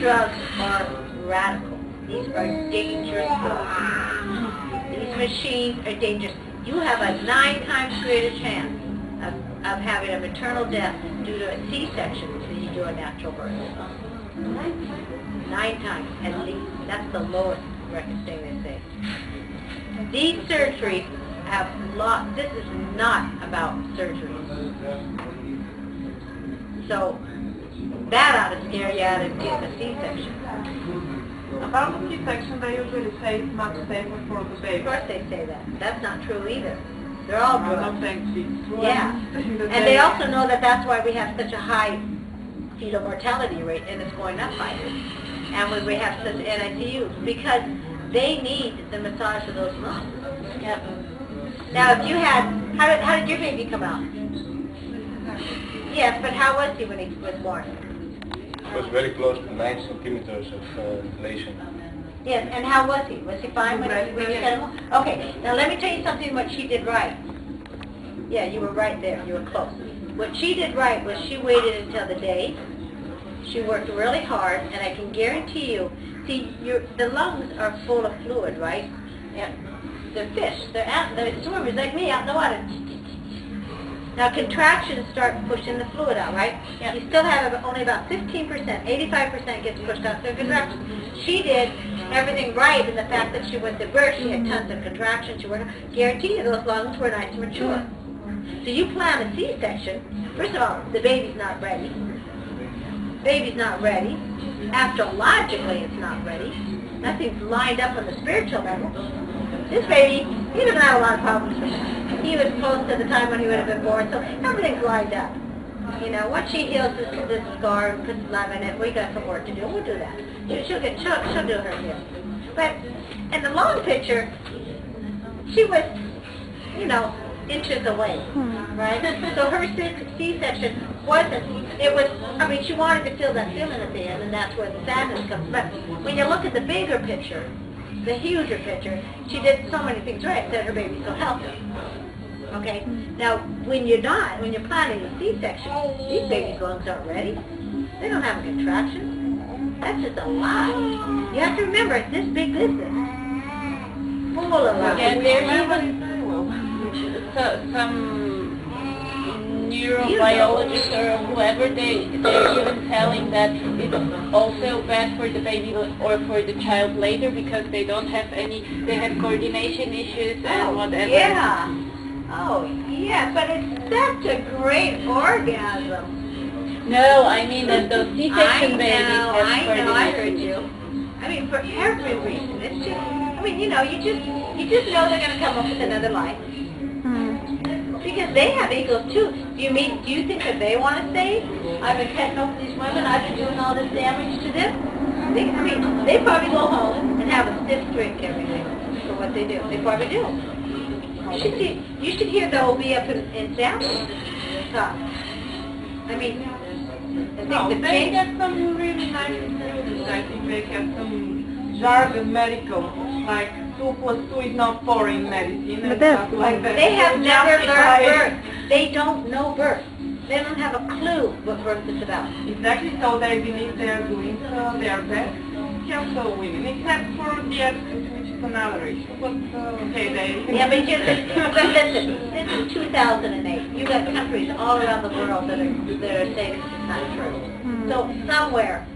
drugs are radical. These are dangerous drugs. These machines are dangerous. You have a 9 times greater chance of having a maternal death due to a C-section than you do a natural birth. 9 times at least. That's the lowest record thing they say. These surgeries have this is not about surgery. So that ought to scare you out of getting a C-section. About the C-section, they usually say it's much safer for the baby. Of course they say that. That's not true either. They're all I'm drugs. not saying it's true. Yeah. And they also know that that's why we have such a high fetal mortality rate, and it's going up by this. And when we have such NICUs, because they need the massage of those lungs. Yep. Now, if you had, how did your baby come out? Yes, but how was he when he was born? It was very close to 9 centimeters of dilation. Yes, and how was he? Was he fine when you set him home? Okay, now let me tell you something what she did right. Yeah, you were right there. You were close. What she did right was she waited until the day. She worked really hard, and I can guarantee you, see, the lungs are full of fluid, right? And they're fish. They're swimmers like me out in the water. Now contractions start pushing the fluid out, right? Yep. You still have only about 15%, 85% gets pushed out through contractions. She did everything right in the fact that she went to birth, she had tons of contractions, she worked, guarantee you those lungs were nice and mature. So you plan a C-section, first of all, the baby's not ready. Baby's not ready. Astrologically it's not ready. Nothing's lined up on the spiritual level. This baby, he doesn't have a lot of problems from that. He was close to the time when he would have been born, so everything's lined up. You know, once she heals this scar and puts love in it, we got some work to do. We'll do that. She'll do her healing. But in the long picture, she was, you know, inches away, right? So her C-section wasn't, it was, I mean, she wanted to feel that feeling at the end, and that's where the sadness comes. But when you look at the bigger picture, the huger picture, she did so many things right that her baby's so healthy. Okay? Now, when you're planning a C-section, these babies' lungs aren't ready. They don't have a contraction. That's just a lie. You have to remember, it's this big business. Full of lies. Yeah, there's even some neurobiologists or whoever, they're even telling that it's also bad for the baby or for the child later because they don't have they have coordination issues and whatever. Yeah. Oh, yeah, but it's such a great orgasm. No, I mean that those C-section babies have coordination. I heard you. I mean, for every reason. It's just, I mean, you know, you just know they're going to come up with another life. Because they have egos too. Do you think that they want to say, I've been cutting off these women, I've been doing all this damage to them? They probably go home and have a stiff drink every day for what they do. They probably do. You should hear the OB up in Seattle talk. I mean, I think they get some really nice students. I think they have some jargon medical, like 2 + 2 is not 4 in medicine and stuff like that. They have never learned birth. They don't know birth. They don't have a clue what birth is about. Exactly, so they believe they are doing their best to help the women, except for the attitude, which is another issue. But okay, they... Yeah, but listen, this is 2008. You got countries all around the world that are saying this is not true. So somewhere